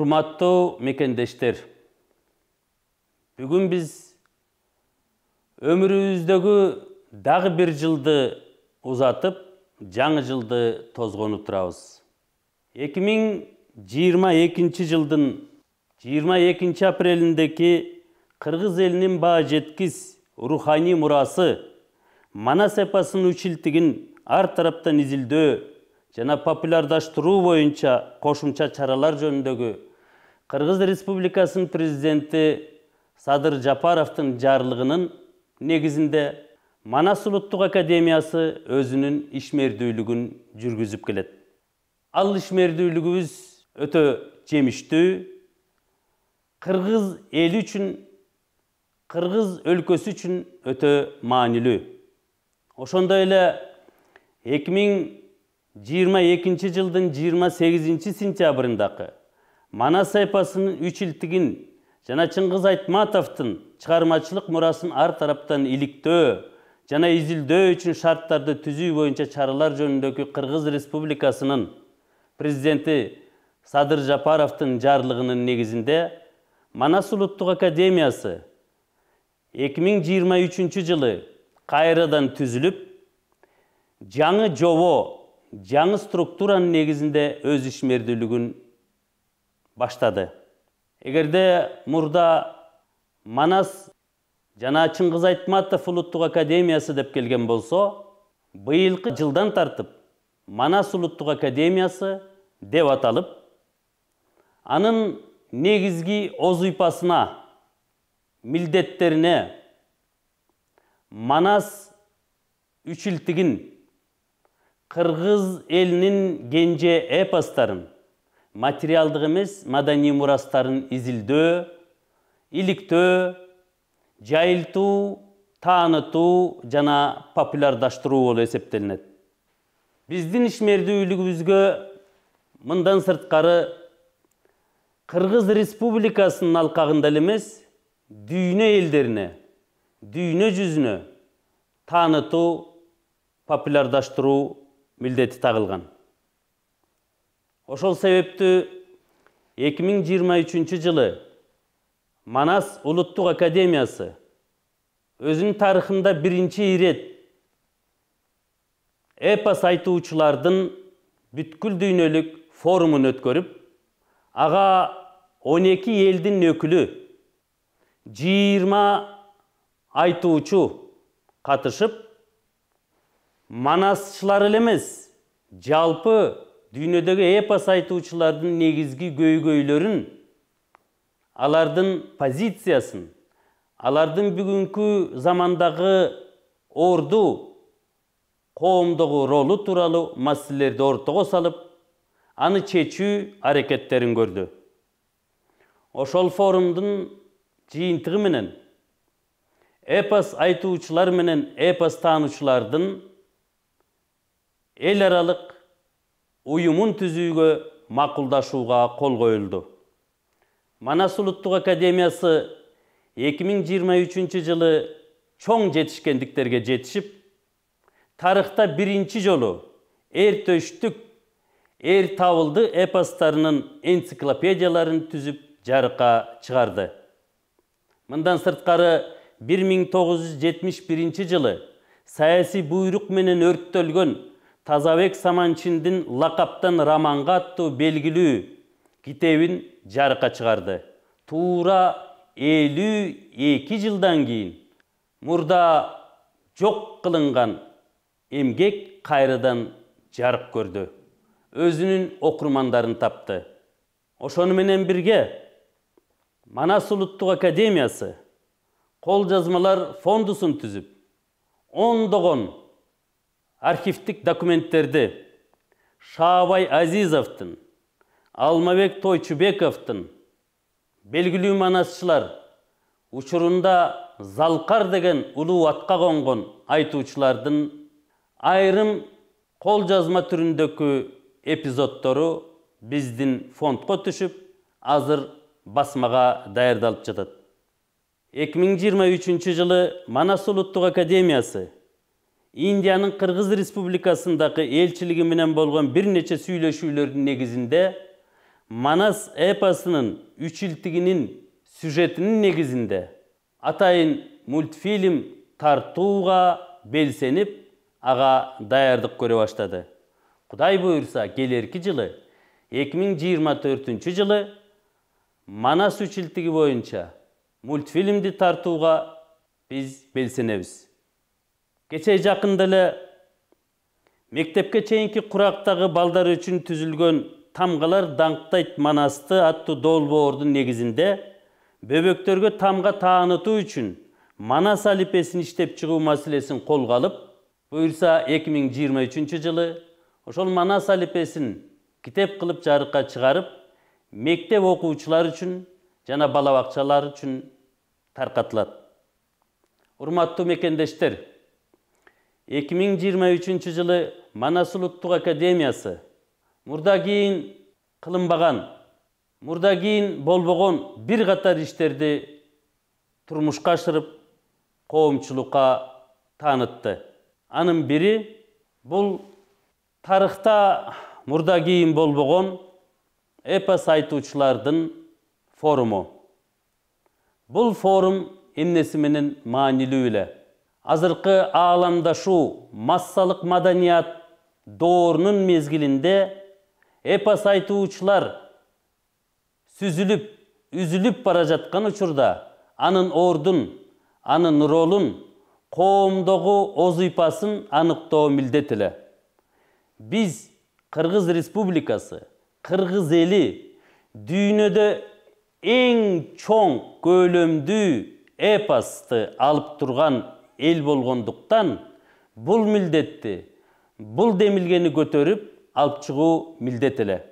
Урматтуу мекендештер, бүгүн биз өмүрүбүздөгү дагы бир жылды узатып, жаңы жылды тозгону турабыз. 2022 жылдын 22 апрелиндеки Кыргыз элинин баа жеткис руханий мурасы Манас эпосунун үчилтигин ар тараптан изилдөө жана популярдаштыруу боюнча кошумча чаралар жөнүндөгү Кыргыз Республикасынын президенти Садыр Жапаровдун жарлыгынын негизинде Манас улуттук академиясы өзүнүн ишмердүүлүгүн жүргүзүп келет. Ал ишмердүүлүгүбүз өтө жемиштүү, Кыргыз эли үчүн, Кыргыз өлкөсү үчүн өтө маанилүү. Ошондой эле 2022 жылдын 28 сентябрындагы Манас эпосунун үчилтигин жана Чыңгыз Айтматовдун чыгармачылык мурасын ар тараптан иликтөө жана изилдөө үчүн шарттарды түзүү боюнча чаралар жөнүндөгү Кыргыз Республикасынын президенти Садыр Жапаровдун жарлыгынын негизинде Манас улуттук академиясы 2023 жылы кайрадан түзүлүп, жаңы жобо, жаңы структуранын негизинде өз ишмердүүлүгүн баштады. Эгерде мурда Манас жана Чыңгыз Айтматов улуттук академиясы деп келген болсо, быйылкы жылдан тартып Манас улуттук академиясы деп аталып, анын негизги озуйпасына, милдеттерине Манас үчилтигин, Кыргыз элинин кенже эпостарын, материалдык эмес маданий мурастарын изилдөө, иликтөө, жайылтуу, таанытуу жана популярдаштыруу болуп эсептелинет. Биздин ишмердүүлүгүбүзгө мындан сырткары Кыргыз Республикасынын алкагында эле эмес, дүйнө элдерине, дүйнө жүзүнө таанытуу, популярдаштыруу милдети тагылган. Ошол себептүү 2023 жылы Манас улуттук академиясы өзүнүн тарыхында биринчи ирет эпос айтуучулардын бүткүл дүйнөлүк форумун өткөрүп, ага 12 элдин өкүлү, 20 айтуучу катышып, Манасчылар эле эмес, жалпы дүйнөдөгү эпос айтуучулардын негизги көйгөйлөрүн, алардын позициясын, алардын бүгүнкү замандагы орду коомдогу ролу тууралуу маселелерди ортого салып, аны чечүү аракеттерин көрдү. Ошол форумдун жыйынтыгы менен эпос айтуучулар менен эпос таануучулардын эл аралык уюмун түзүүгө макулдашууга кол коюлду. Манас улуттук академиясы 2023 жылы чоң жетишкендиктерге жетишип, тарыхта биринчи жолу эр төштүк, эр табылды эпостарынын энциклопедияларын түзүп жарыкка чыгарды. Мындан сырткары 1971 жылы саясий буйрук менен өрттөлгөн Тазабек Саманчиндин лакаптан романга аттуу белгилүү китебин жарыкка чыгарды. Туура 52 жылдан кийин мурда жок кылынган эмгек кайрадан жарык көрдү. Өзүнүн окурмандарын тапты. Ошону менен бирге Манас улуттук академиясы кол жазмалар фондусун түзүп, ондогон архивдик документтерди Шаабай Азизовдун, Алмабек Тойчубековдун, белгилүү манасчылар, учурунда Залкар деген улуу атка конгон айтуучулардын айрым кол жазма түрүндөгү эпизоддору биздин фондко түшүп, азыр басмага даярдалып жатат. 2023 жылы Манас улуттук академиясы Индиянын Кыргыз Республикасындагы элчилиги менен болгон бир нече сүйлөшүүлөрдүн негизинде Manas эпосунун үчилтигинин сюжетинин негизинде атайын мультфильм тартууга белсенип, ага даярдык көрө баштады. Кудай буйрса, келерки жылы 2024 Манас үчилтиги боюнча мультфильмди тартууга биз белсенебиз. Кече жакында эле мектепке чейинки курактагы балдар үчүн түзүлгөн Тамгалар даңктайт Манасты аттуу долбоордун негизинде бөбөктөргө тамга таанытуу үчүн Манас алипесин иштеп чыгуу маселесин колго алып, буйрса 2023 жылы ошол Манас алипесин китеп кылып жарыкка чыгарып, мектеп окуучулар үчүн жана бала бакчалар үчүн таркатылат. Урматтуу мекендештер, 2023 жылы Манас улуттук академиясы мурда кийин кылынбаган, мурда кийин болбогон бир катар иштерди турмушка ашырып, коомчулукка таанытты. Анын бири бул тарыхта мурда кийин болбогон эпос айтуучулардын форуму. Бул форум эмнеси менен маанилүү эле? Азыркы ааламдашуу массалык маданият доорунун мезгилинде эпос айтуучулар сүзүлүп, үзүлүп бара жаткан учурда анын ордун, анын ролун, коомдогу озыйпасын аныктоо милдет эле. Биз Кыргыз Республикасы, Кыргыз эли дүйнөдө эң чоң көлөмдүү эпосты алып турган эл болгондуктан бул милдетти, бул демилгени көтөрүп алып чыгуу милдет эле.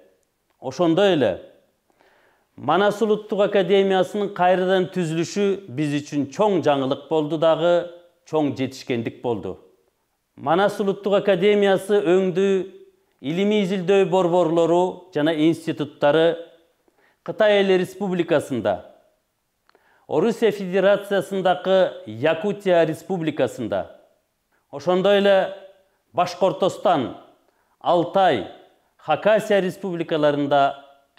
Ошондой эле Манас улуттук академиясынын кайрадан түзүлүшү биз үчүн чоң жаңылык болду дагы, чоң жетишкендик болду. Манас улуттук академиясы өңдүү илимий изилдөө борборлору жана институттары Кытай Эл Республикасында, Орусия Федерациясындагы Якутия Республикасында, ошондой эле Башкортостан, Алтай, Хакасия республикаларында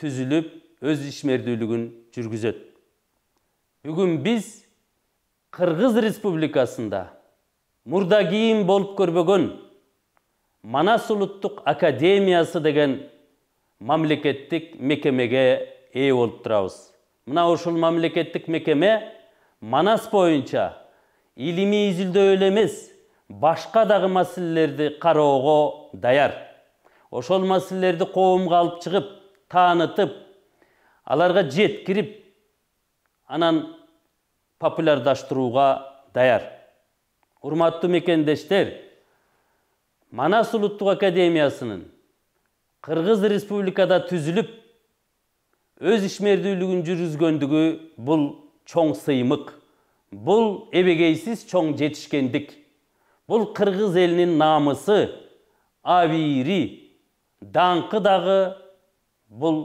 түзүлүп, өз ишмердүүлүгүн жүргүзөт. Бүгүн биз Кыргыз Республикасында мурда кийин болуп көрбөгөн Манас улуттук академиясы деген мамлекеттик мекемеге ээ болуп турабыз. Мына ушул мамлекеттик мекеме Манас боюнча илимий изилдөө эле эмес, башка дагы маселелерди кароого даяр. Ошол маселелерди коомго алып чыгып, таанытып, аларга жеткирип, анан популярдаштырууга даяр. Урматтуу мекендештер, Манас улуттук академиясынын Кыргыз Республикада түзүлүп, өз ишмердүүлүгүн жүргүзгөндүгү бул чоң сыймык, бул эбегейсиз чоң жетишкендик. Бул Кыргыз элинин намысы, абийири, даңкы дагы бул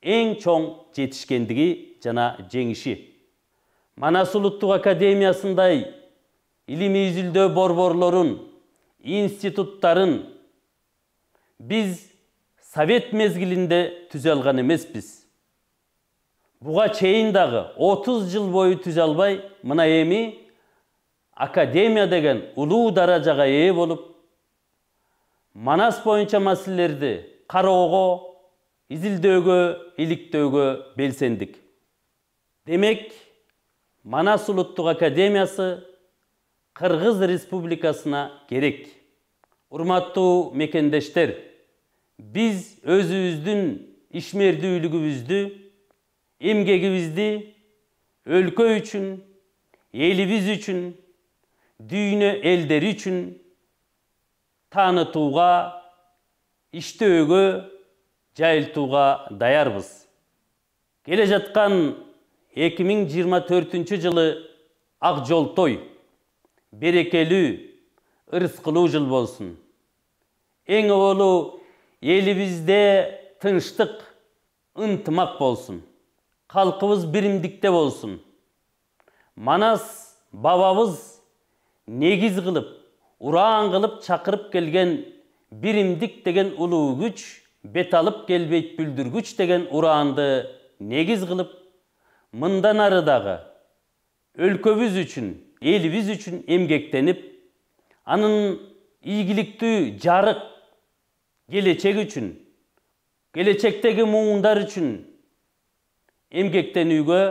эң чоң жетишкендиги жана жеңиши. Манас улуттук академиясындай илимий изилдөө борборлорун, институттарын биз Совет мезгилинде түзө алган эмеспиз. Буга чейин дагы 30 жыл бою түзө албай, мына эми академия деген улуу даражага ээ болуп, Манас боюнча маселелерди кароого, изилдөөгө, иликтөөгө белсендик. Демек, Манас улуттук академиясы Кыргыз Республикасына керек. Урматтуу мекендештер, биз өзүбүздүн ишмердүүлүгүбүздү, эмгегибизди өлкө үчүн, элибиз үчүн, дүйнө элдери үчүн таанытууга, иштөөгө, жайылтууга даярбыз. Келе жаткан 2024 жылы ак жолтой, берекелүү, ырыскылуу жыл болсун. Эң оболу элибизде тынчтык, ынтымак болсун. Калкыбыз биримдикте болсун. Манас бабабыз негиз кылып, ураан кылып чакырып келген биримдик деген улуу күч бет алып келбейт бүлдүргүч деген ураанды негиз кылып, мындан ары дагы өлкөбүз үчүн, элибиз үчүн эмгектенип, анын ийгиликтүү жарык келечек үчүн, келечектеги муундар үчүн эмгектенүүгө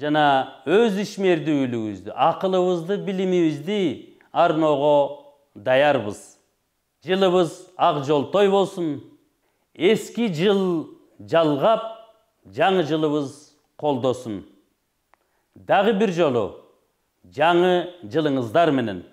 жана өз ишмердүүлүгүбүздү, акылыбызды, билимибизди арноого даярбыз. Жылыбыз ак жолтой болсун. Эски жыл жалгап, жаңы жылыбыз колдосун. Дагы бир жолу жаңы жылыңыздар менен.